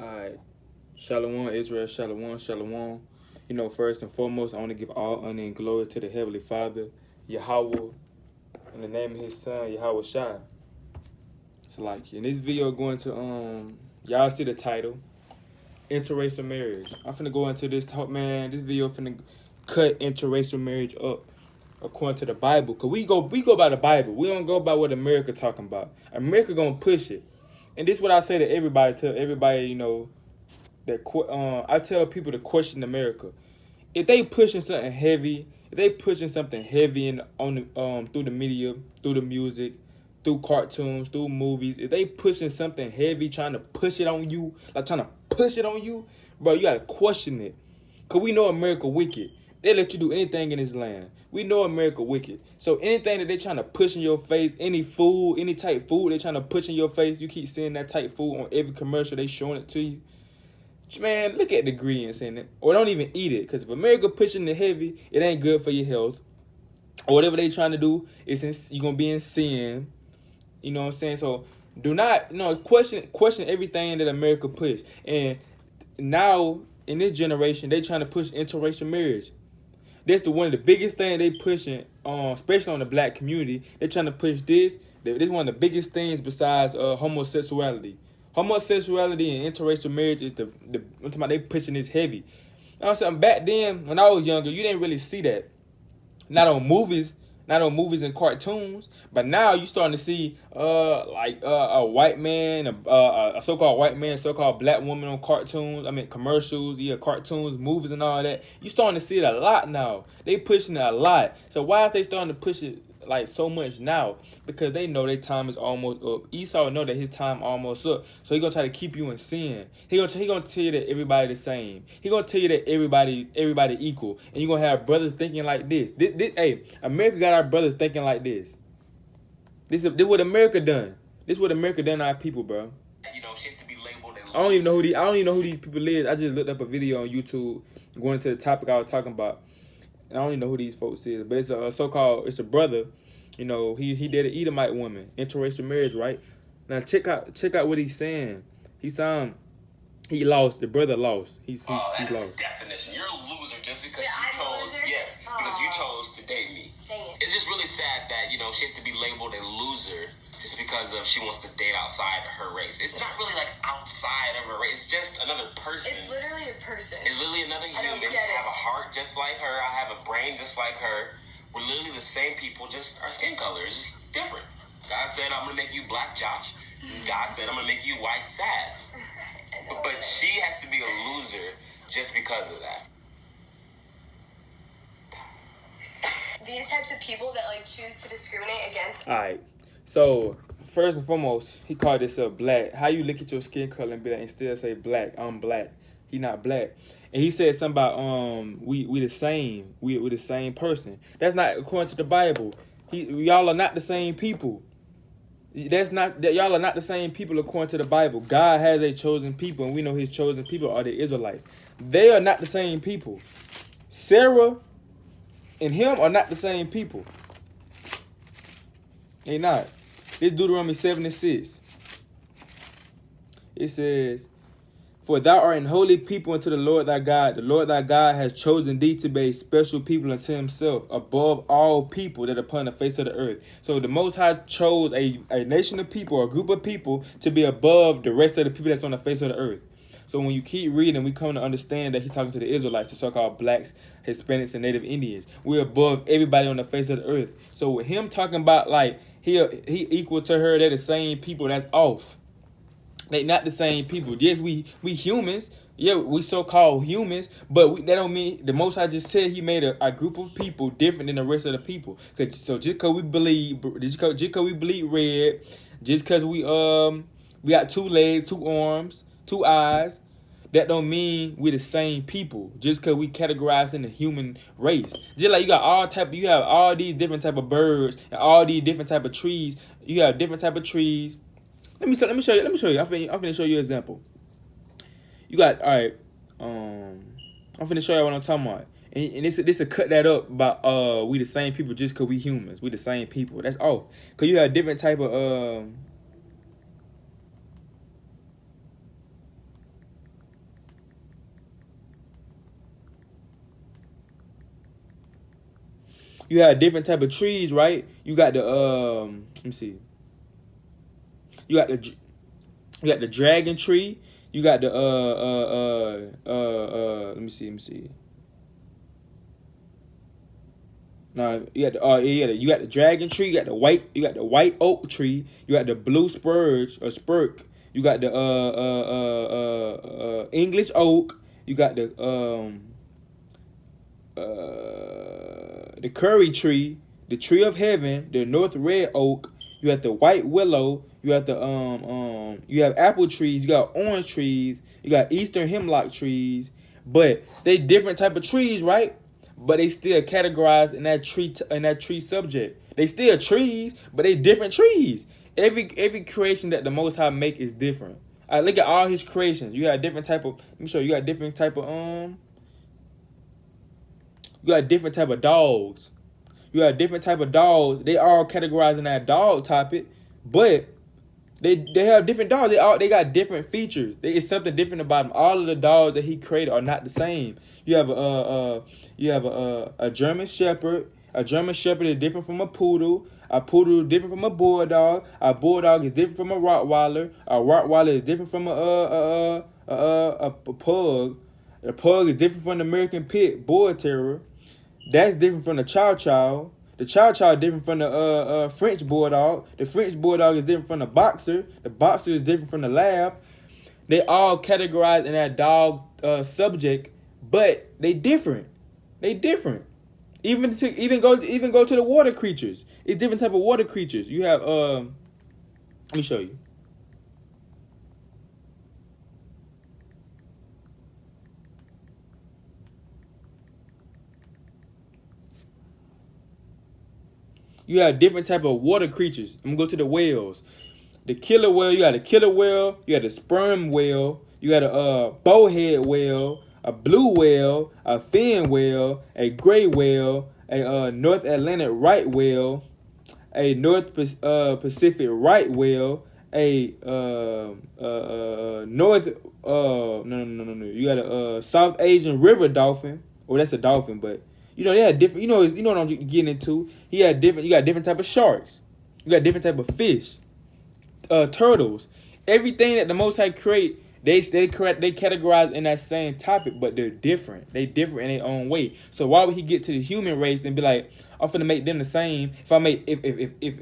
Alright, Shalom, Israel, Shalom, Shalom. First and foremost, I want to give all honor and glory to the Heavenly Father, Yahweh, in the name of His Son, Yahweh Shai. So, in this video, going to, y'all see the title, Interracial Marriage. I'm finna go into this talk, man. This video finna cut interracial marriage up according to the Bible. Because we go by the Bible. We don't go by what America talking about. America gonna push it. And this is what I say to everybody, that I tell people to question America. If they pushing something heavy, in on the through the media, through the music, through cartoons, through movies, if they pushing something heavy, trying to push it on you, bro, you gotta question it. Cause we know America wicked. They let you do anything in this land. We know America wicked. So anything that they trying to push in your face, any type food they trying to push in your face, you keep seeing that type food on every commercial they showing it to you. Man, look at the ingredients in it. Or don't even eat it. Because if America pushing the heavy, it ain't good for your health. Or whatever they trying to do, you're going to be in sin. You know what I'm saying? So do not, question everything that America push. And now, in this generation, they trying to push interracial marriage. That's one of the biggest things they pushing, especially on the black community. They trying to push this. This is one of the biggest things besides homosexuality. Homosexuality and interracial marriage is they pushing this heavy. You know what I'm saying? Back then, when I was younger, you didn't really see that. Not on movies and cartoons, but now you starting to see a white man, a so-called white man, so-called black woman on cartoons. I mean commercials, cartoons, movies, and all that. You starting to see it a lot now. They pushing it a lot. So why are they starting to push it so much now? Because they know their time is almost up. Esau know that his time almost up, so he gonna try to keep you in sin. He gonna tell you that everybody the same. He gonna tell you that everybody equal, and you gonna have brothers thinking like this. Hey, America got our brothers thinking like this. This what America done. This what America done to our people, bro. Shit to be labeled. I don't even know who these people is. I just looked up a video on YouTube going into the topic I was talking about. I don't even know who these folks is, but it's a brother. He did an Edomite woman, interracial marriage, right? Now check out what he's saying. He lost. The brother lost. He's lost. Definition. You're a loser just because because you chose to date me. It's just really sad that she has to be labeled a loser just because she wants to date outside of her race. It's not really outside of her race. It's just another person. It's literally a person. It's literally another human. I have a heart just like her. I have a brain just like her. We're literally the same people, just our skin color is just different. God said, I'm going to make you black, Josh. God said, I'm going to make you white, Sad. But she has to be a loser just because of that. These types of people that choose to discriminate against. All right. So first and foremost, he called this black. How you look at your skin color and be and still say black? I'm black. He not black. And he said something about we the same. We the same person. That's not according to the Bible. Y'all are not the same people. Y'all are not the same people according to the Bible. God has a chosen people, and we know His chosen people are the Israelites. They are not the same people. Sarah and him are not the same people. They not. It's Deuteronomy 7:6. It says, "For thou art an holy people unto the Lord thy God. The Lord thy God has chosen thee to be a special people unto Himself, above all people that are upon the face of the earth." So the Most High chose a nation of people, or a group of people, to be above the rest of the people that's on the face of the earth. So when you keep reading, we come to understand that He's talking to the Israelites, the so-called blacks, Hispanics, and Native Indians. We're above everybody on the face of the earth. So with Him talking about he equal to her, they're the same people, that's off. They not the same people. Yes, we humans. Yeah, we so-called humans, but that don't mean the Most High just said He made a group of people different than the rest of the people. Just because we believe red, just because we got 2 legs, 2 arms, 2 eyes, that don't mean we're the same people. Just because we categorize in the human race. Just like you have all these different type of birds and all these different type of trees. You have different type of trees. Let me show you. I'm finna show you an example. You got, all right. I'm finna show you what I'm talking about. And this will cut that up about we the same people just because we humans. We the same people. That's all. Because you have different type of You have different type of trees, right? You got the let me see. You got the dragon tree. You got the let me see. No, you got the you got the dragon tree. You got the white oak tree. You got the blue spurge or spurk. You got the English oak. You got the curry tree, the tree of heaven, the north red oak. You have the white willow. You have the you have apple trees. You got orange trees. You got eastern hemlock trees. But they different type of trees, right? But they still categorized in that tree subject. They still trees, but they different trees. Every creation that the Most High make is different. All right, look at all His creations. You got different type of. Let me show you. You got different type of You got different type of dogs. You got different type of dogs. They all categorized in that dog topic, but they have different dogs. They got different features. It's something different about them. All of the dogs that He created are not the same. You have a German Shepherd. A German Shepherd is different from a poodle. A poodle is different from a bulldog. A bulldog is different from a Rottweiler. A Rottweiler is different from a pug. A pug is different from the American Pit Bull Terrier. That's different from the Chow Chow. The Chow Chow is different from the French Bulldog. The French Bulldog is different from the Boxer. The Boxer is different from the Lab. They all categorized in that dog subject, but they different. They different. Even go to the water creatures. It's different type of water creatures. You have let me show you. You have different type of water creatures. I'm gonna go to the whales. The killer whale, you got a killer whale, you got a sperm whale, you got a bowhead whale, a blue whale, a fin whale, a gray whale, a North Atlantic right whale, a North Pacific right whale, a North no. You got a South Asian river dolphin. Oh, that's a dolphin, but you know they had different. You know what I'm getting into. You got different type of sharks. You got different type of fish, turtles. Everything that the Most High create, they categorize in that same topic, but they're different. They different in their own way. So why would He get to the human race and be like, I'm finna make them the same? If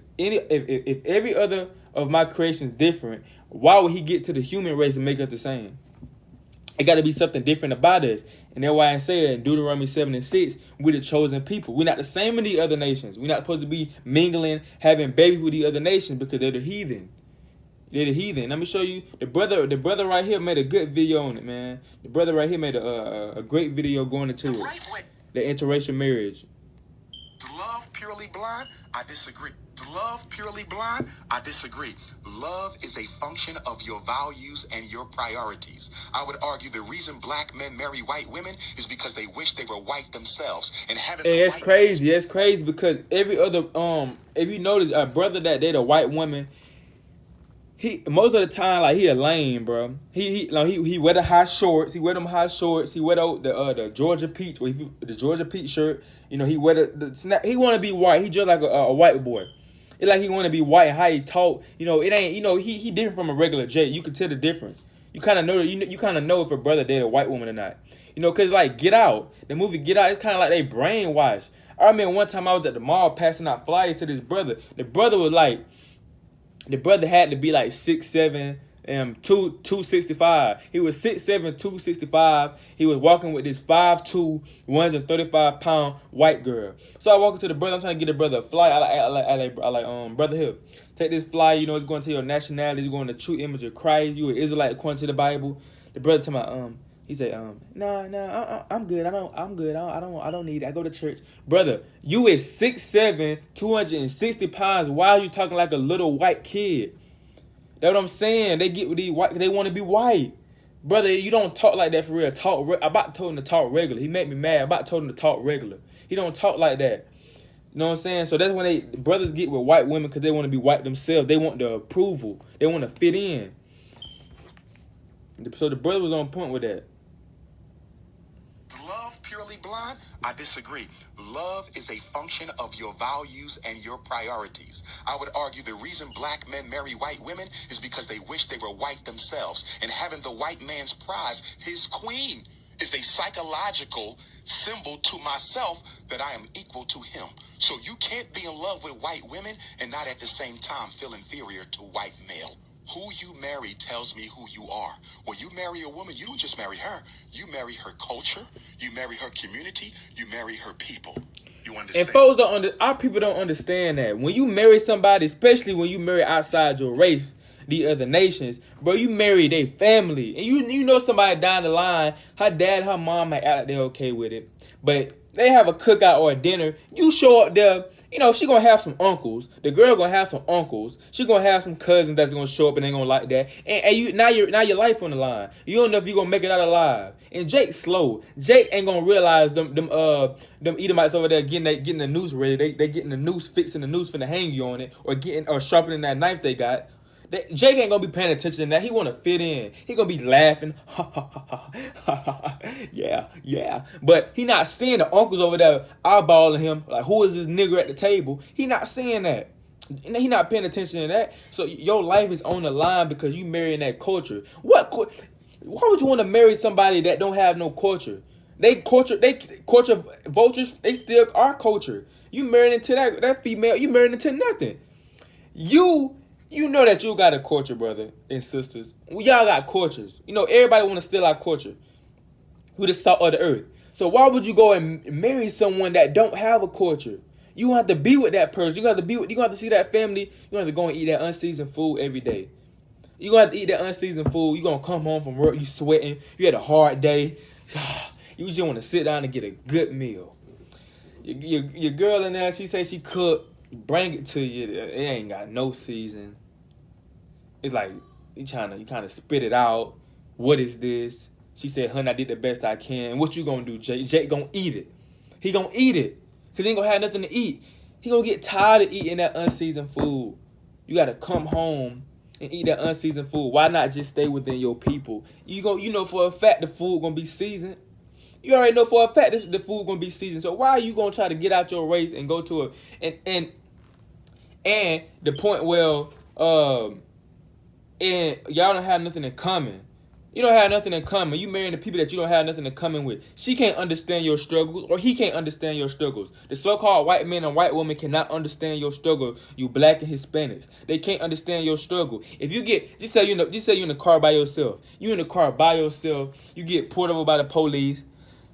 every other of my creations different, why would He get to the human race and make us the same? It got to be something different about us. And that's why I say in Deuteronomy 7:6, we're the chosen people. We're not the same in the other nations. We're not supposed to be mingling, having babies with the other nations because they're the heathen. They're the heathen. Let me show you. The brother right here made a good video on it, man. The brother right here made a great video going into it. The interracial marriage. Love purely blind? I disagree. Love purely blind? I disagree. Love is a function of your values and your priorities. I would argue the reason black men marry white women is because they wish they were white themselves. And having it's crazy. It's crazy because every other if you notice a brother that date a white woman, he most of the time like he a lame, bro. He wear the high shorts. He wear them high shorts. He wear the Georgia Peach, the Georgia Peach shirt. You know he wear the snap. He want to be white. He just like a white boy. It's like he want to be white, how he talk. You know, it ain't. You know, he different from a regular J. You can tell the difference. You kind of know. You kind of know if a brother dated a white woman or not. You know, cause like Get Out, the movie Get Out, it's kind of like they brainwashed. I remember one time I was at the mall passing out flyers to this brother. The brother had to be like 6'7", 265. He was 6'7", 265. He was walking with this 5'2", 135-pound white girl. So I walk up to the brother. I'm trying to get the brother a fly. I like brother here. Take this fly. You know, it's going to your nationality. It's going to the true image of Christ. You an Israelite according to the Bible. The brother told me, he said, no, I'm good. I'm good. I don't need it. I go to church. Brother, you is 6'7", 260 pounds. Why are you talking like a little white kid? That's what I'm saying. They get with these white. They want to be white, brother. You don't talk like that for real. I about told him to talk regular. He made me mad. I about told him to talk regular. He don't talk like that. You know what I'm saying? So that's when brothers get with white women because they want to be white themselves. They want the approval. They want to fit in. So the brother was on point with that. Love purely purely blind? I disagree. Love is a function of your values and your priorities. I would argue the reason black men marry white women is because they wish they were white themselves. And having the white man's prize, his queen, is a psychological symbol to myself that I am equal to him. So you can't be in love with white women and not at the same time feel inferior to white male. Who you marry tells me who you are. When you marry a woman, you don't just marry her. You marry her culture, you marry her community, you marry her people. You understand? And folks our people don't understand that. When you marry somebody, especially when you marry outside your race, the other nations, bro, you marry their family. And you know somebody down the line, her dad, her mom might act like they're okay with it. But they have a cookout or a dinner, you show up there, you know, she gonna have some uncles. The girl gonna have some uncles. She gonna have some cousins that's gonna show up and they gonna like that. And you now your life on the line. You don't know if you gonna make it out alive. And Jake's slow. Jake ain't gonna realize them Edomites over there getting the noose ready. They getting the noose, fixing the noose finna hang you on it, or sharpening that knife they got. Jake ain't gonna be paying attention to that. He wanna fit in. He gonna be laughing. Yeah. But he not seeing the uncles over there eyeballing him. Like, who is this nigger at the table? He not seeing that. He not paying attention to that. So your life is on the line because you marrying that culture. Why would you want to marry somebody that don't have no culture? They culture vultures. They still are culture. You marrying into that female. You marrying into nothing. You know that you got a culture, brother and sisters. Y'all got cultures. You know, everybody want to steal our culture. We the salt of the earth. So why would you go and marry someone that don't have a culture? You gonna have to be with that person. You gonna have to see that family. You gonna have to go and eat that unseasoned food every day. You gonna have to eat that unseasoned food. You gonna come home from work, you sweating. You had a hard day. You just want to sit down and get a good meal. Your girl in there, she say she cooked. Bring it to you. It ain't got no season. It's like you trying to spit it out. What is this? She said, "Honey, I did the best I can." What you gonna do, Jake? Jake gonna eat it. He gonna eat it because he ain't gonna have nothing to eat. He gonna get tired of eating that unseasoned food. You gotta come home and eat that unseasoned food. Why not just stay within your people? You know for a fact the food gonna be seasoned. You already know for a fact the food gonna be seasoned. So why are you gonna try to get out your race and go to and the point where and y'all don't have nothing in common. You don't have nothing in common. You marrying the people that you don't have nothing in common with. She can't understand your struggles, or he can't understand your struggles. The so-called white men and white women cannot understand your struggle. You black and Hispanics, they can't understand your struggle. If you get, just say you in the car by yourself. You in the car by yourself. You get pulled over by the police.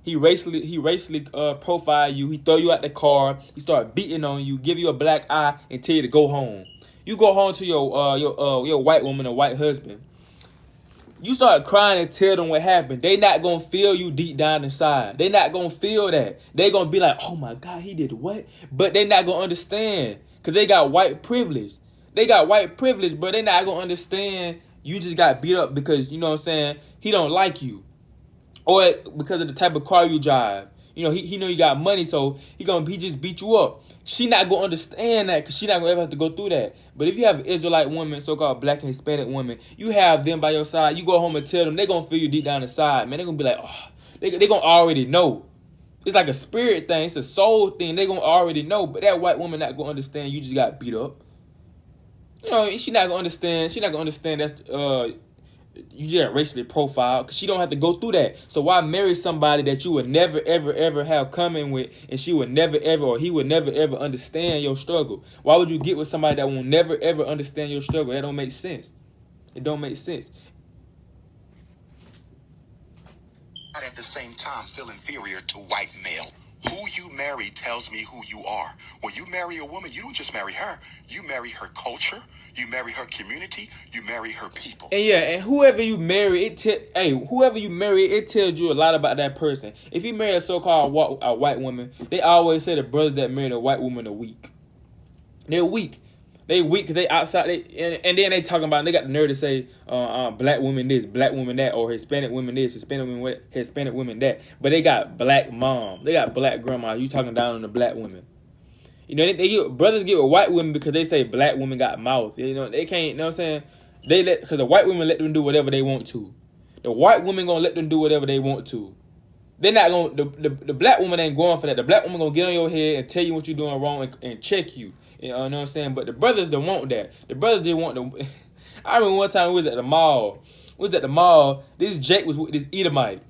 He racially profile you. He throw you out the car. He start beating on you. Give you a black eye and tell you to go home. You go home to your white woman or white husband. You start crying and tell them what happened. They not gonna feel you deep down inside. They not gonna feel that. They gonna be like, "Oh my God, he did what?" But they not gonna understand because they got white privilege. They got white privilege, but they not gonna understand. You just got beat up because you know what I'm saying. He don't like you, or because of the type of car you drive. You know he know you got money, so he just beat you up. She not gonna understand that because she not gonna ever have to go through that. But if you have an Israelite woman, so-called black and Hispanic woman, you have them by your side. You go home and tell them, they gonna feel you deep down inside, man. They gonna be like, oh, they gonna already know. It's like a spirit thing. It's a soul thing. They gonna already know. But that white woman not gonna understand. You just got beat up. You know, she not gonna understand. She not gonna understand that's you just racially profiled because she don't have to go through that. So why marry somebody that you would never, ever, ever have coming with, and she would never, ever, or he would never, ever understand your struggle? Why would you get with somebody that will never, ever understand your struggle? That don't make sense. It don't make sense. At the same time feel inferior to white male. Who you marry tells me who you are. When you marry a woman, you don't just marry her. You marry her culture. You marry her community. You marry her people. And yeah, and whoever you marry, it tells you a lot about that person. If you marry a so-called white woman, they always say the brothers that marry a white woman are weak. They're weak. They weak because they outside. And then they talking about, they got the nerve to say black women this, black women that, or Hispanic women this, Hispanic women that. But they got black mom. They got black grandma. You talking down on the black women. You know, brothers get with white women because they say black women got mouth. You know, they can't, you know what I'm saying? Because the white women let them do whatever they want to. The white women gonna let them do whatever they want to. They're not going. The black woman ain't going for that. The black woman gonna get on your head and tell you what you're doing wrong and check you. You know what I'm saying? But the brothers don't want that. The brothers didn't want the. I remember one time we was at the mall. This Jake was with this Edomite.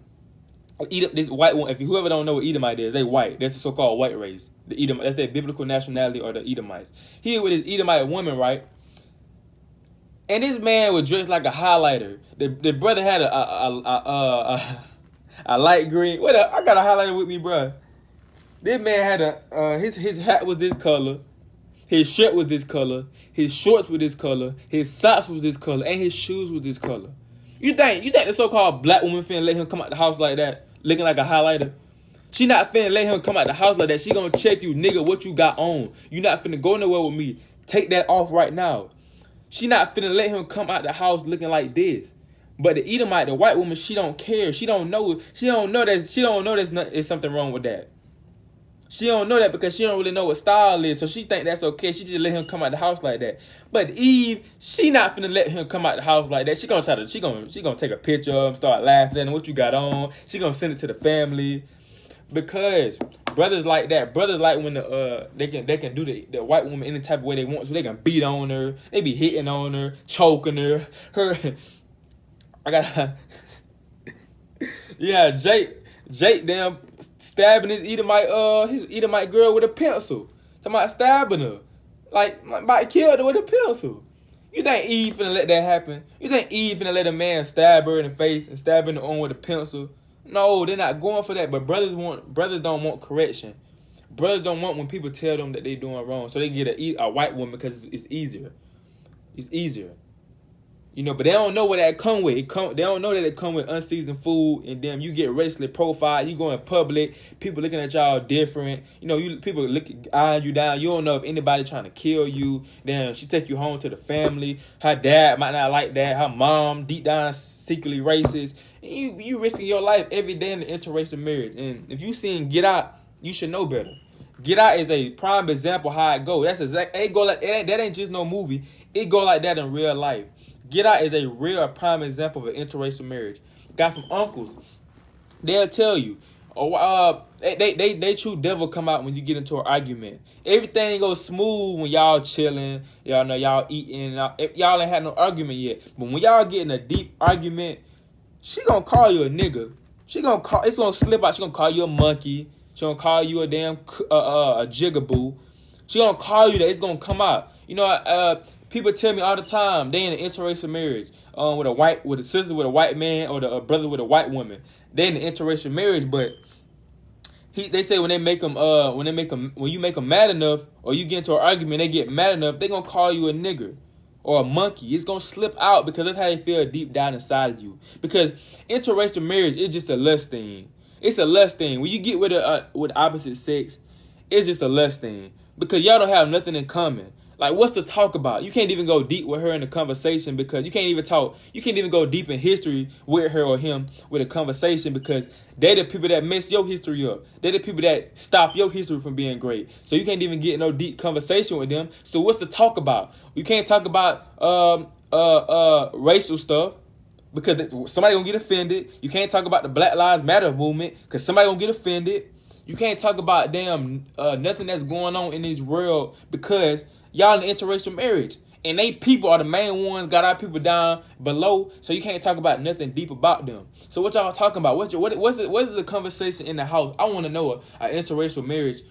This white one. If whoever don't know what Edomite is, they white. That's the so-called white race. The Edom. That's their biblical nationality, or the Edomites. He with his Edomite woman, right? And this man was dressed like a highlighter. The brother had a light green. I got a highlighter with me, bro. This man had his hat was this color, his shirt was this color, his shorts were this color, his socks was this color, and his shoes was this color. You think the so-called black woman finna let him come out the house like that, looking like a highlighter? She not finna let him come out the house like that. She gonna check you, nigga, what you got on. You not finna go nowhere with me. Take that off right now. She not finna let him come out the house looking like this. But the Edomite, the white woman, she don't care. She don't know there's something wrong with that. She don't know that because she don't really know what style is. So she think that's okay. She just let him come out the house like that. But Eve, she not finna let him come out the house like that. She gonna take a picture of him, start laughing at him, what you got on. She gonna send it to the family. Because brothers like that, brothers like when they can do the white woman any type of way they want, so they can beat on her, they be hitting on her, choking her. Yeah, Jake damn stabbing his Edomite girl with a pencil. Talking about stabbing her, like killed her with a pencil. You think Eve finna let that happen? You think Eve finna let a man stab her in the face and stab her in the arm with a pencil? No, they're not going for that. But brothers don't want correction. Brothers don't want when people tell them that they're doing wrong, so they get a white woman because it's easier. It's easier, you know. But they don't know what that come with. They don't know that it come with unseasoned food, and then you get racially profiled. You go in public, people looking at y'all different. You know, people eyeing you down. You don't know if anybody trying to kill you. Then she take you home to the family. Her dad might not like that. Her mom deep down secretly racist. You risking your life every day in the interracial marriage. And if you seen Get Out, you should know better. Get Out is a prime example how it go. That's exact. It go like that ain't just no movie. It go like that in real life. Get Out is a real prime example of an interracial marriage. Got some uncles. They'll tell you. They true devil come out when you get into an argument. Everything goes smooth when y'all chilling. Y'all know y'all eating. Y'all ain't had no argument yet. But when y'all get in a deep argument, she gonna call you a nigga. It's gonna slip out. She gonna call you a monkey. She gonna call you a damn a jigaboo. She gonna call you that. It's gonna come out. You know, people tell me all the time they in an interracial marriage. With a sister with a white man or a brother with a white woman. They in an interracial marriage, but they say when you make them mad enough, or you get into an argument, they get mad enough, they gonna call you a nigger or a monkey. It's gonna slip out because that's how they feel deep down inside of you. Because interracial marriage is just a lust thing. It's a lust thing. When you get with opposite sex, it's just a lust thing. Because y'all don't have nothing in common. Like, what's to talk about? You can't even go deep with her in a conversation because you can't even talk. You can't even go deep in history with her or him with a conversation because they're the people that mess your history up. They're the people that stop your history from being great. So you can't even get no deep conversation with them. So what's to talk about? You can't talk about racial stuff because somebody gonna get offended. You can't talk about the Black Lives Matter movement because somebody gonna get offended. You can't talk about nothing that's going on in this world because y'all in interracial marriage. And they people are the main ones, got our people down below, so you can't talk about nothing deep about them. So what y'all talking about? What is the conversation in the house? I want to know a interracial marriage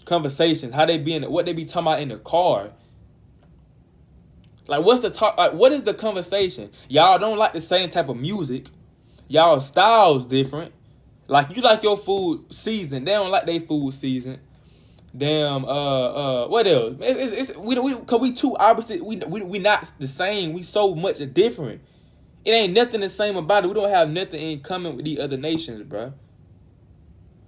conversation. How they be what they be talking about in the car. Like what's the talk? Like what is the conversation? Y'all don't like the same type of music. Y'all styles different. Like you like your food seasoned. They don't like their food seasoned. Damn, what else? Cause we too opposite. We not the same. We so much different. It ain't nothing the same about it. We don't have nothing in common with these other nations, bro.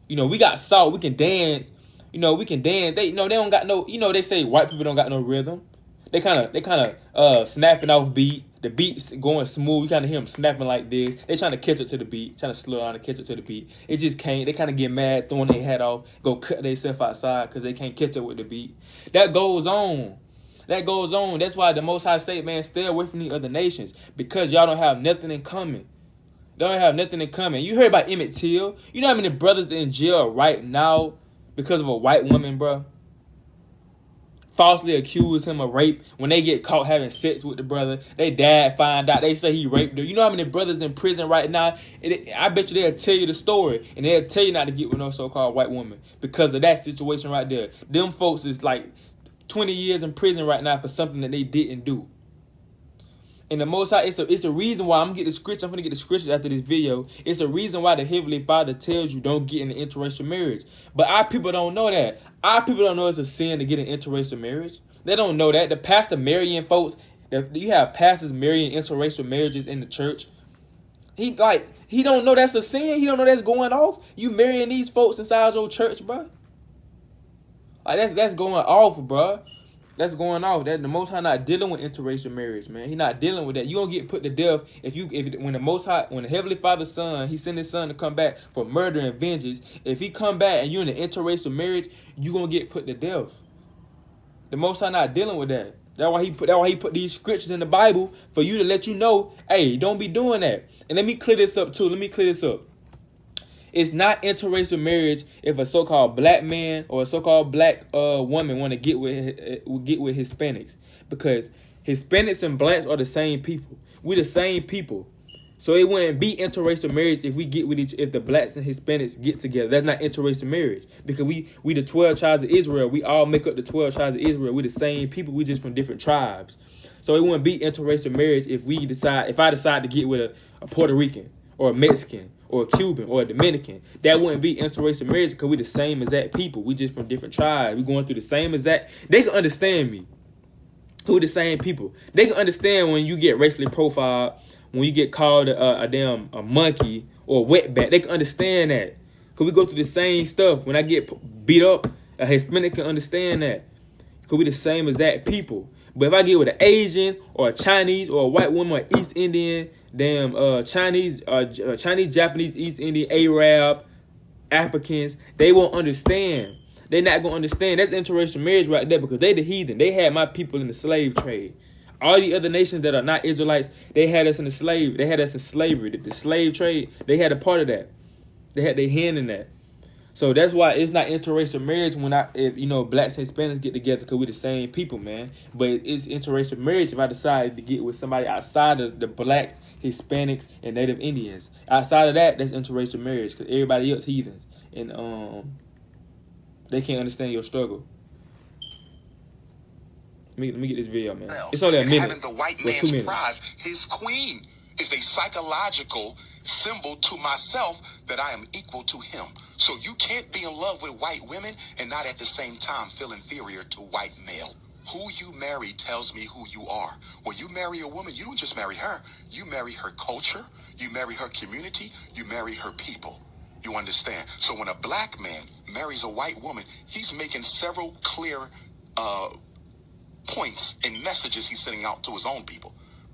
You know, we got salt. We can dance. You know, we can dance. They don't got no. You know, they say white people don't got no rhythm. They kind of snapping off beat. The beat's going smooth. You kind of hear them snapping like this. They trying to catch up to the beat, trying to slow down and catch up to the beat. It just can't. They kind of get mad, throwing their hat off, go cut themselves outside because they can't catch up with the beat. That goes on. That's why the Most High say, man, stay away from these other nations because y'all don't have nothing in common. They don't have nothing in common. You heard about Emmett Till? You know how many brothers in jail right now because of a white woman, bro? Falsely accuse him of rape. When they get caught having sex with the brother, they dad find out, they say he raped her. You know how many brothers in prison right now? I bet you they'll tell you the story, and they'll tell you not to get with no so-called white woman because of that situation right there. Them folks is like 20 years in prison right now for something that they didn't do. And the Most High, it's a reason why I'm going to get the scriptures after this video. It's a reason why the Heavenly Father tells you don't get in an interracial marriage. But our people don't know that. Our people don't know it's a sin to get an interracial marriage. They don't know that. The pastor marrying folks, you have pastors marrying interracial marriages in the church. He don't know that's a sin. He don't know that's going off. You marrying these folks inside your church, bro. Like that's going off, bro. That's going off. That the Most High not dealing with interracial marriage, man. He not dealing with that. You gonna get put to death when the Heavenly Father's Son, He sent His Son to come back for murder and vengeance. If He come back and you're in an interracial marriage, you gonna get put to death. The Most High not dealing with that. That's why he put these scriptures in the Bible for you to let you know, hey, don't be doing that. And let me clear this up too. It's not interracial marriage if a so-called black man or a so-called black woman want to get with Hispanics, because Hispanics and blacks are the same people. We the same people, so it wouldn't be interracial marriage if if the blacks and Hispanics get together. That's not interracial marriage, because we the 12 tribes of Israel. We all make up the 12 tribes of Israel. We the same people. We just from different tribes. So it wouldn't be interracial marriage if I decide to get with a Puerto Rican or a Mexican or a Cuban or a Dominican. That wouldn't be interracial marriage because we the same exact people. We just from different tribes. We going through the same exact. They can understand me. Who the same people. They can understand when you get racially profiled, when you get called a monkey or a wetback. They can understand that because we go through the same stuff. When I get beat up, a Hispanic can understand that because we the same exact people. But if I get with an Asian or a Chinese or a white woman or East Indian, Chinese, Japanese, East Indian, Arab, Africans, they won't understand. They're not going to understand. That's interracial marriage right there, because they the heathen. They had my people in the slave trade. All the other nations that are not Israelites, they had us in slavery. The slave trade, they had a part of that. They had their hand in that. So that's why it's not interracial marriage if blacks and Hispanics get together, because we're the same people, man. But it's interracial marriage if I decide to get with somebody outside of the blacks, Hispanics, and Native Indians. Outside of that, that's interracial marriage, because everybody else heathens. And they can't understand your struggle. Let me get this video, man. It's only a minute. Having the white man's prize, his queen, is a psychological symbol to myself that I am equal to him. So you can't be in love with white women and not at the same time feel inferior to white male. Who you marry tells me who you are. When you marry a woman, you don't just marry her. You marry her culture, you marry her community, you marry her people. You understand? So when a black man marries a white woman, he's making several clear points and messages he's sending out to his own people.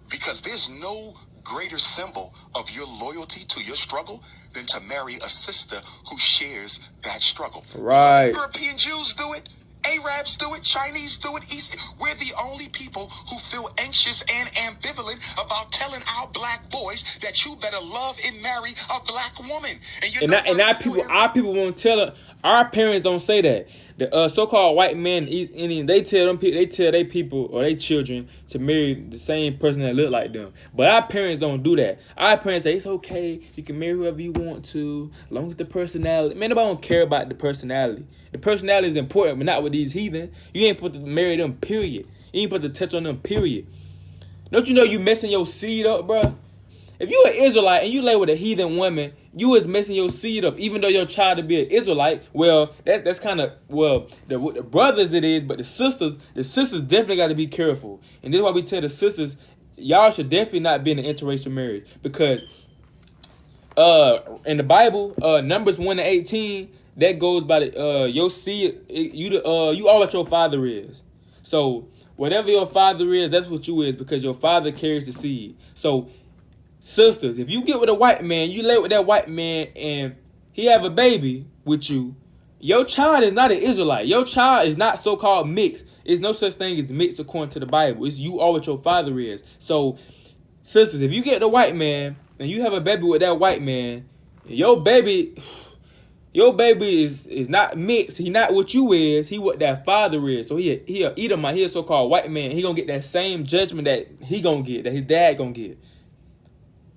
Because there's no greater symbol of your loyalty to your struggle than to marry a sister who shares that struggle. Right. European Jews do it. Arabs do it. Chinese do it. We're the only people who feel anxious and ambivalent about telling our black boys that you better love and marry a black woman. And our people won't tell it. Our parents don't say that. The so-called white men, East Indian, they tell their people or their children to marry the same person that look like them. But our parents don't do that. Our parents say it's okay, you can marry whoever you want to, as long as the personality. Man, nobody don't care about the personality. The personality is important, but not with these heathen. You ain't supposed to marry them, period. You ain't supposed to touch on them, period. Don't you know you messing your seed up, bro? If you an Israelite and you lay with a heathen woman, you is messing your seed up, even though your child to be an Israelite. Well, that's kind of, the brothers it is, but the sisters definitely got to be careful. And this is why we tell the sisters, y'all should definitely not be in an interracial marriage, because in the Bible, Numbers 1-18, that goes by your seed. You are what your father is. So whatever your father is, that's what you is, because your father carries the seed. So sisters, if you get with a white man, you lay with that white man, and he have a baby with you, your child is not an Israelite. Your child is not so-called mixed. There's no such thing as mixed according to the Bible. It's you are what your father is. So, sisters, if you get the white man and you have a baby with that white man, your baby is not mixed. He not what you is. He what that father is. So he a Edomite. He a so-called white man. He gonna get that same judgment that he gonna get, that his dad gonna get.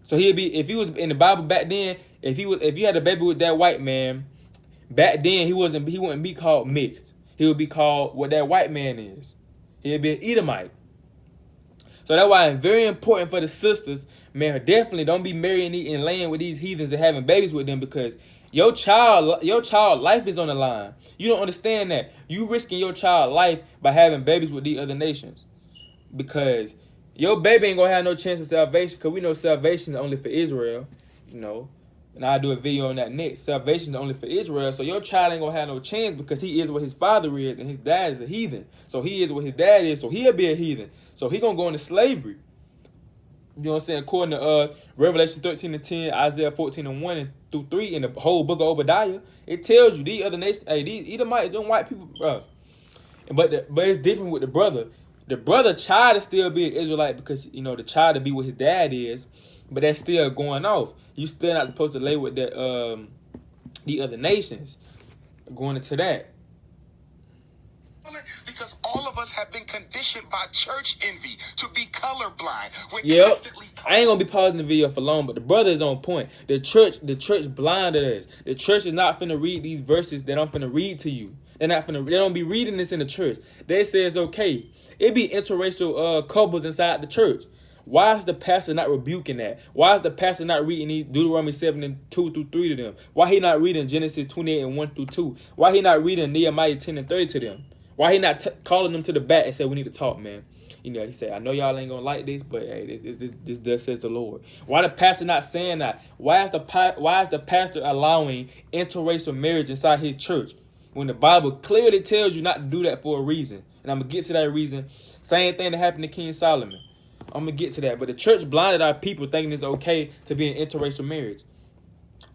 So he'd be, if he was in the Bible back then, if you had a baby with that white man, back then he wouldn't be called mixed. He would be called what that white man is. He'd be an Edomite. So that's why it's very important for the sisters, man, definitely don't be marrying and laying with these heathens and having babies with them, because your child life is on the line. You don't understand that. You risking your child life by having babies with these other nations, because your baby ain't gonna have no chance of salvation, because we know salvation is only for Israel, you know. And I'll do a video on that next. Salvation is only for Israel. So your child ain't gonna have no chance, because he is what his father is, and his dad is a heathen. So he is what his dad is, so he'll be a heathen. So he gonna go into slavery. You know what I'm saying? According to Revelation 13:10, Isaiah 14:1-3, in the whole book of Obadiah, it tells you these other nations, hey, these Edomites, them white people, bro. But it's different with the brother. The brother child to still be an Israelite, because, you know, the child to be what his dad is, but that's still going off. You still not supposed to lay with the other nations. Going into that. Because all of us have been conditioned by church envy to be colorblind. We're Yep. constantly I ain't gonna be pausing the video for long, but the brother is on point. The church blinded us. The church is not finna read these verses that I'm finna read to you. They don't be reading this in the church. They say it's okay. It be interracial couples inside the church. Why is the pastor not rebuking that? Why is the pastor not reading Deuteronomy 7:2-3 to them? Why he not reading Genesis 28:1-2? Why he not reading Nehemiah 10:30 to them? Why he not calling them to the back and say, we need to talk, man? You know, he said, I know y'all ain't gonna like this, but hey, this does says the Lord. Why the pastor not saying that? Why is the pastor allowing interracial marriage inside his church, when the Bible clearly tells you not to do that for a reason? And I'm gonna get to that reason. Same thing that happened to King Solomon. I'm gonna get to that. But the church blinded our people thinking it's okay to be in interracial marriage,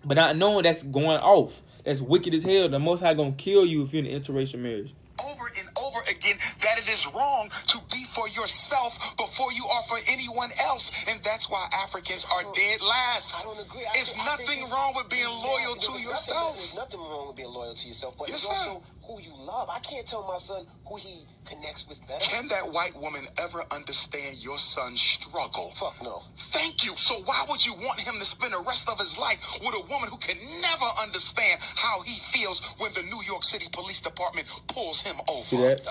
but not knowing that's going off. That's wicked as hell. The Most High gonna kill you if you're in an interracial marriage. over and over again that it is wrong to be for yourself before you are for anyone else. And that's why Africans are dead last. I don't agree. It's nothing wrong with being loyal to yourself. There's nothing wrong with being loyal to yourself, but Yes, it's sir. also who you love. I can't tell my son who he connects with better. Can that white woman ever understand your son's struggle? Fuck no. Thank you. So why would you want him to spend the rest of his life with a woman who can never understand how he feels when the New York City Police Department pulls him over? See that?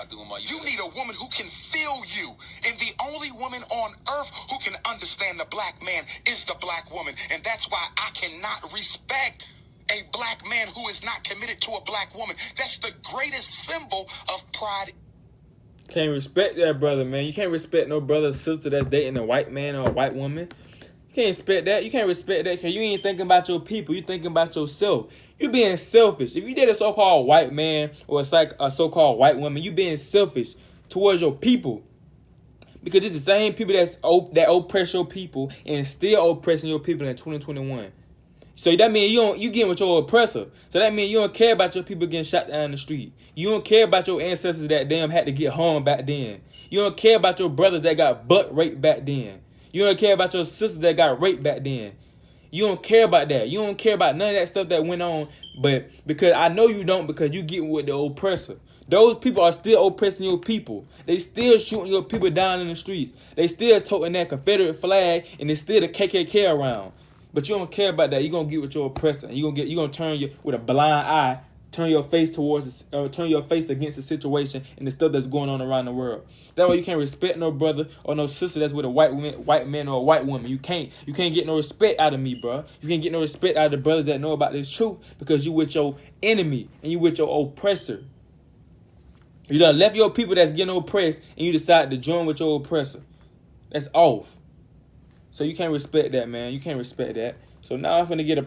You need a woman who can feel you. And the only woman on earth who can understand the black man is the black woman. And that's why I cannot respect a black man who is not committed to a black woman. That's the greatest symbol of pride. Can't respect that brother, man. You can't respect no brother or sister that's dating a white man or a white woman. You can't respect that. You can't respect that because you ain't thinking about your people. You thinking about yourself. You being selfish. If you date a so-called white man or a so-called white woman, you being selfish towards your people. Because it's the same people that oppress your people and still oppressing your people in 2021. So that means you getting with your oppressor. So that means you don't care about your people getting shot down the street. You don't care about your ancestors that damn had to get hung back then. You don't care about your brothers that got butt raped back then. You don't care about your sisters that got raped back then. You don't care about that. You don't care about none of that stuff that went on. But because I know you don't, because you getting with the oppressor. Those people are still oppressing your people. They still shooting your people down in the streets. They still toting that Confederate flag, and there's still the KKK around. But you don't care about that. You're going to get with your oppressor. You're going to turn with a blind eye, turn your face against the situation and the stuff that's going on around the world. That way you can't respect no brother or no sister that's with a white man or a white woman. You can't get no respect out of me, bro. You can't get no respect out of the brothers that know about this truth because you with your enemy and you with your oppressor. You done left your people that's getting oppressed and you decide to join with your oppressor. That's off. So you can't respect that, man. You can't respect that. So now I'm finna get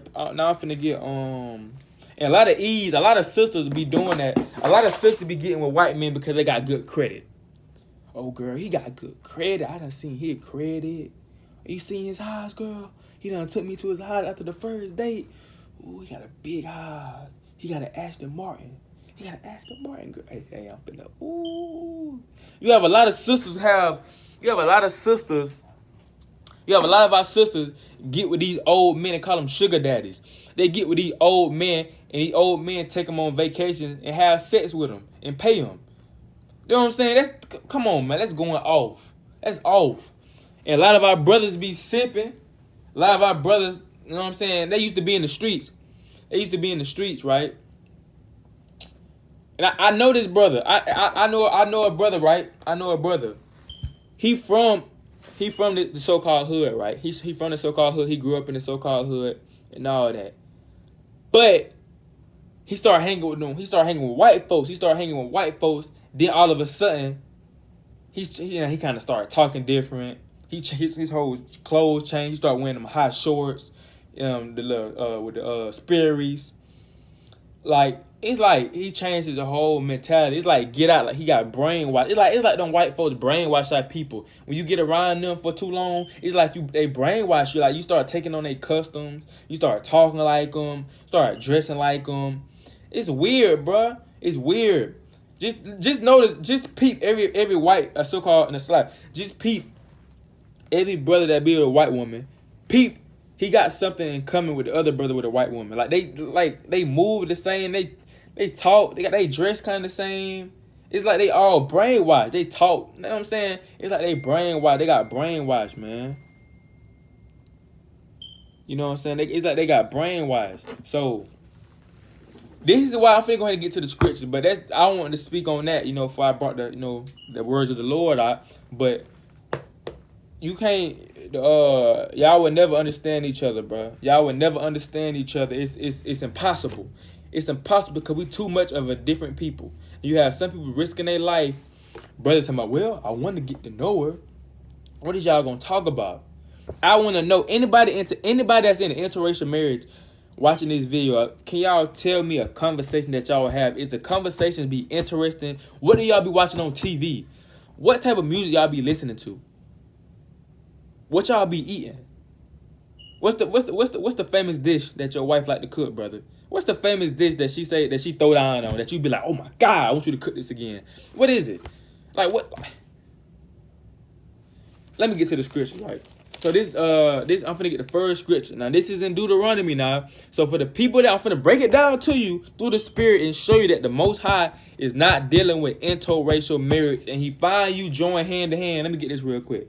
and a lot of sisters be doing that. A lot of sisters be getting with white men because they got good credit. Oh girl, he got good credit. I done seen his credit. You seen his house, girl? He done took me to his house after the first date. Ooh, he got a big house. He got an Aston Martin. Girl. Hey, I'm finna. Ooh. You have a lot of sisters You have a lot of our sisters get with these old men and call them sugar daddies. They get with these old men, and these old men take them on vacations and have sex with them and pay them. You know what I'm saying? Come on, man. That's going off. That's off. And a lot of our brothers be sipping. A lot of our brothers, you know what I'm saying? They used to be in the streets. Right? And I know this brother. I know a brother, right? I know a brother. He from the so-called hood, right? He from the so-called hood. He grew up in the so-called hood and all that. But he started hanging with them. He started hanging with white folks. Then all of a sudden, he kind of started talking different. His whole clothes changed. He started wearing them high shorts, with the Sperry's. Like, it's like he changed his whole mentality. It's like get out, like he got brainwashed. It's like them white folks brainwash our people. When you get around them for too long, it's like they brainwash you. Like you start taking on their customs. You start talking like them. Start dressing like them. It's weird, bruh. It's weird. Just notice, just peep every white so-called in the slide. Just peep every brother that be with a white woman. Peep, he got something in common with the other brother with a white woman. Like they move the same. They talk. They dress kind of the same. It's like they all brainwashed. They talk. You know what I'm saying? It's like they brainwashed. They got brainwashed, man. You know what I'm saying? It's like they got brainwashed. So this is why I'm finna go ahead and get to the scriptures, but I wanted to speak on that, before I brought the words of the Lord out. But you can't, y'all would never understand each other, bro. Y'all would never understand each other. It's impossible. It's impossible because we too much of a different people. You have some people risking their life. Brother talking about, well, I want to get to know her. What is y'all gonna talk about? I want to know anybody that's in an interracial marriage. Watching this video, can y'all tell me a conversation that y'all have? Is the conversation be interesting? What do y'all be watching on TV? What type of music y'all be listening to? What y'all be eating? What's the famous dish that your wife like to cook, brother? What's the famous dish that she say that she throw down on that you be like, oh my God, I want you to cook this again? What is it? Like what? Let me get to the scripture, right? So this I'm finna get the first scripture. Now this is in Deuteronomy now. So for the people that I'm finna break it down to you through the Spirit and show you that the Most High is not dealing with interracial marriage, and He find you join hand to hand. Let me get this real quick.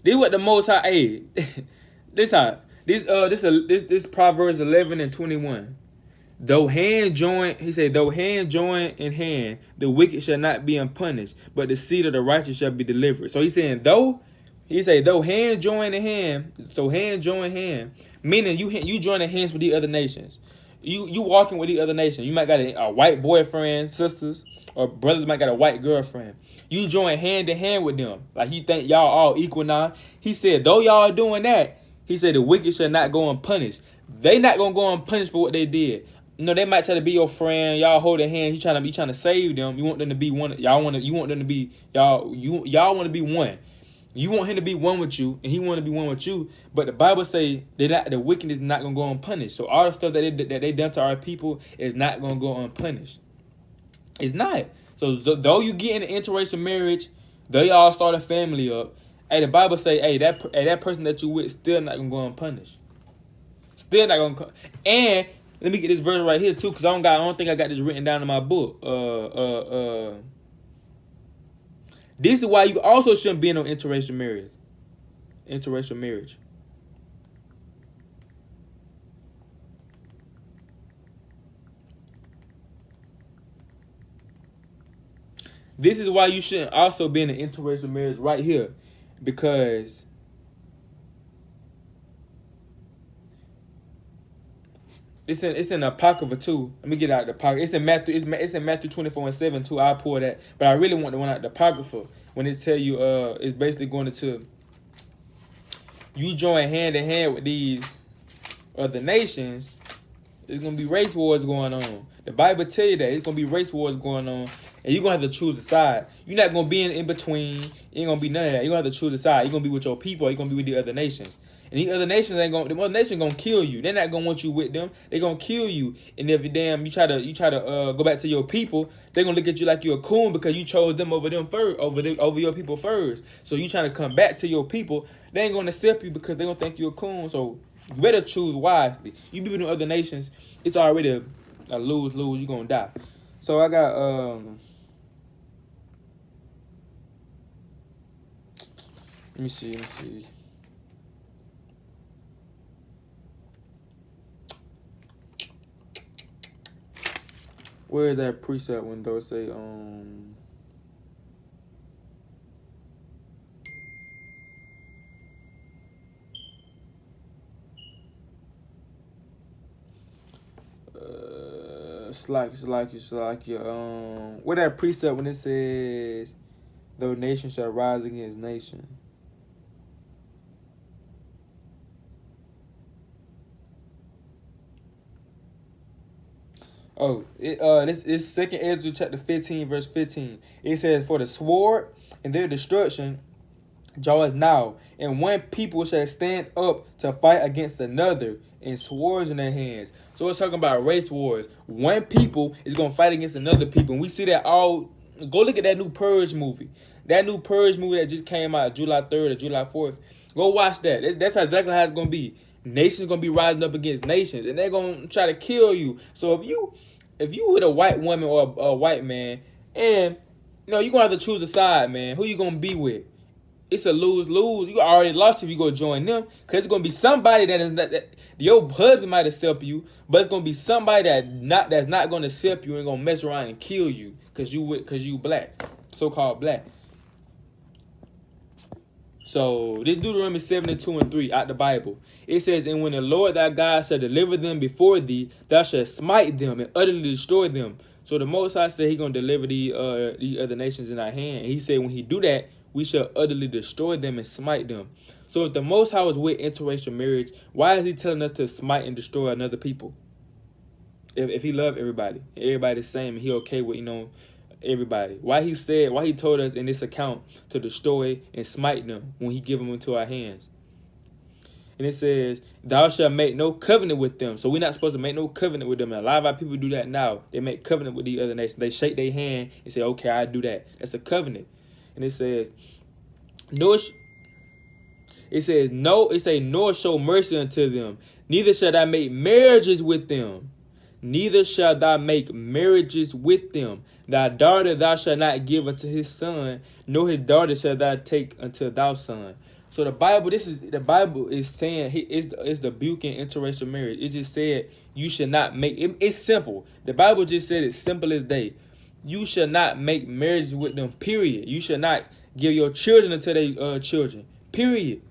This what the Most High. Hey, this Proverbs 11 and 21. Though hand join in hand, the wicked shall not be unpunished, but the seed of the righteous shall be delivered. So he's saying though hand join in hand, so hand join hand, meaning you joining hands with the other nations. You walking with the other nation. You might got a white boyfriend, sisters, or brothers might got a white girlfriend. You join hand to hand with them. Like he think y'all all equal now. He said, though y'all doing that, he said the wicked shall not go unpunished. They not gonna go unpunished for what they did. They might try to be your friend. Y'all holding hands. You trying to save them. You want them to be one. You want them to be y'all want to be one. You want him to be one with you, and he want to be one with you. But the Bible say the wickedness is not gonna go unpunished. So all the stuff that they done to our people is not gonna go unpunished. It's not. So though you get in an interracial marriage, though y'all start a family up, hey, the Bible say, hey, that person that you with still not gonna go unpunished. Still not gonna. And let me get this verse right here too, because I don't think I got this written down in my book. This is why you also shouldn't be in no interracial marriage. Interracial marriage. This is why you shouldn't also be in an interracial marriage right here, because it's in Apocrypha too. Let me get out the Apocrypha. It's in Matthew. It's in Matthew 24 and 7 too. I'll pull that, but I really want the one out the Apocrypha when it tell you it's basically going to you join hand in hand with these other nations. There's gonna be race wars going on. The Bible tell you that it's gonna be race wars going on, and you're gonna have to choose a side. You're not gonna be in between. It ain't gonna be none of that. You're gonna have to choose a side. You're gonna be with your people. Or you're gonna be with the other nations. And these other nations ain't gonna. The other nation gonna kill you. They're not gonna want you with them. They're gonna kill you. And if you try to go back to your people, they're gonna look at you like you're a coon because you chose them over them first, over your people first. So you trying to come back to your people, they ain't gonna accept you because they gonna think you're a coon. So you better choose wisely. You be with the other nations, it's already a lose-lose. You're gonna die. So I got let me see. Where is that preset window? Say Slack. Where that precept when it says, "Though nation shall rise against nation." Oh, this is 2nd Ezra chapter 15 verse 15. It says, "For the sword and their destruction draweth now, and one people shall stand up to fight against another, and swords in their hands." So it's talking about race wars. One people is gonna fight against another people, and we see that all. Go look at that new Purge movie. That new Purge movie that just came out July 3rd or July 4th. Go watch that. That's exactly how it's gonna be. Nations gonna be rising up against nations, and they're gonna try to kill you. So if you with a white woman or a white man, and you're gonna have to choose a side, man. Who you gonna be with? It's a lose-lose. You already lost if you go join them, because it's gonna be somebody that your husband might accept you, but it's gonna be somebody that's not gonna accept you and gonna mess around and kill you because you black, so-called black. So this Deuteronomy 72:3 out the Bible. It says, "And when the Lord thy God shall deliver them before thee, thou shalt smite them and utterly destroy them." So the Most High said He gonna deliver the other nations in our hand. And He said when He do that, we shall utterly destroy them and smite them. So if the Most High was with interracial marriage, why is He telling us to smite and destroy another people? If He loved everybody the same, and He okay with everybody. Why He told us in this account to destroy and smite them when He give them into our hands. And it says, "Thou shalt make no covenant with them." So we're not supposed to make no covenant with them. And a lot of our people do that now. They make covenant with the other nations. They shake their hand and say, "Okay, I do that." That's a covenant. And it says, "Nor show mercy unto them, neither shall thou make marriages with them. Neither shalt thou make marriages with them. Thy daughter thou shalt not give unto his son, nor his daughter shalt thou take unto thy son." So the Bible is saying it's the buking interracial marriage. It just said you should not make it. It's simple. The Bible just said it's simple as day. You should not make marriages with them. Period. You should not give your children unto their children. Period.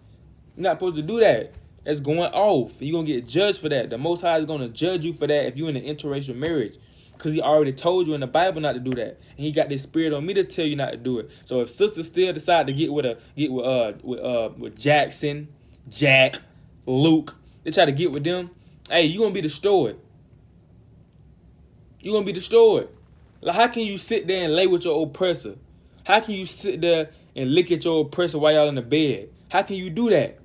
You're not supposed to do that. That's going off. You're going to get judged for that. The Most High is going to judge you for that if you're in an interracial marriage. Because He already told you in the Bible not to do that. And He got this spirit on me to tell you not to do it. So if sisters still decide to get with Jackson, Jack, Luke, they try to get with them, hey, you're going to be destroyed. You're going to be destroyed. Like, how can you sit there and lay with your oppressor? How can you sit there and look at your oppressor while y'all in the bed? How can you do that?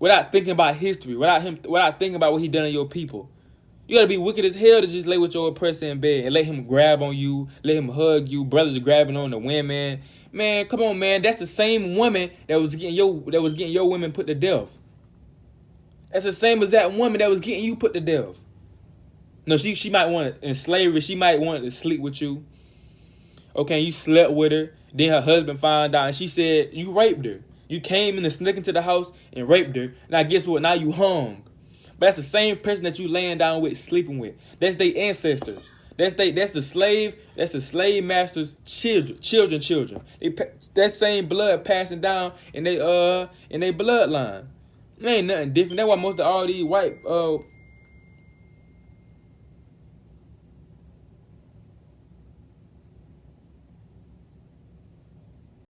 Without thinking about history, without thinking about what He done to your people. You gotta be wicked as hell to just lay with your oppressor in bed and let him grab on you, let him hug you, brothers grabbing on the women. Man, come on, man. That's the same woman that was getting your women put to death. That's the same as that woman that was getting you put to death. No, she might want to, in slavery, she might want to sleep with you. Okay, you slept with her. Then her husband found out and she said you raped her. You came in and snuck into the house and raped her. Now guess what? Now you hung. But that's the same person that you laying down with, sleeping with. That's their ancestors. That's the slave master's children. That same blood passing down in they bloodline. It ain't nothing different. That's why most of all these white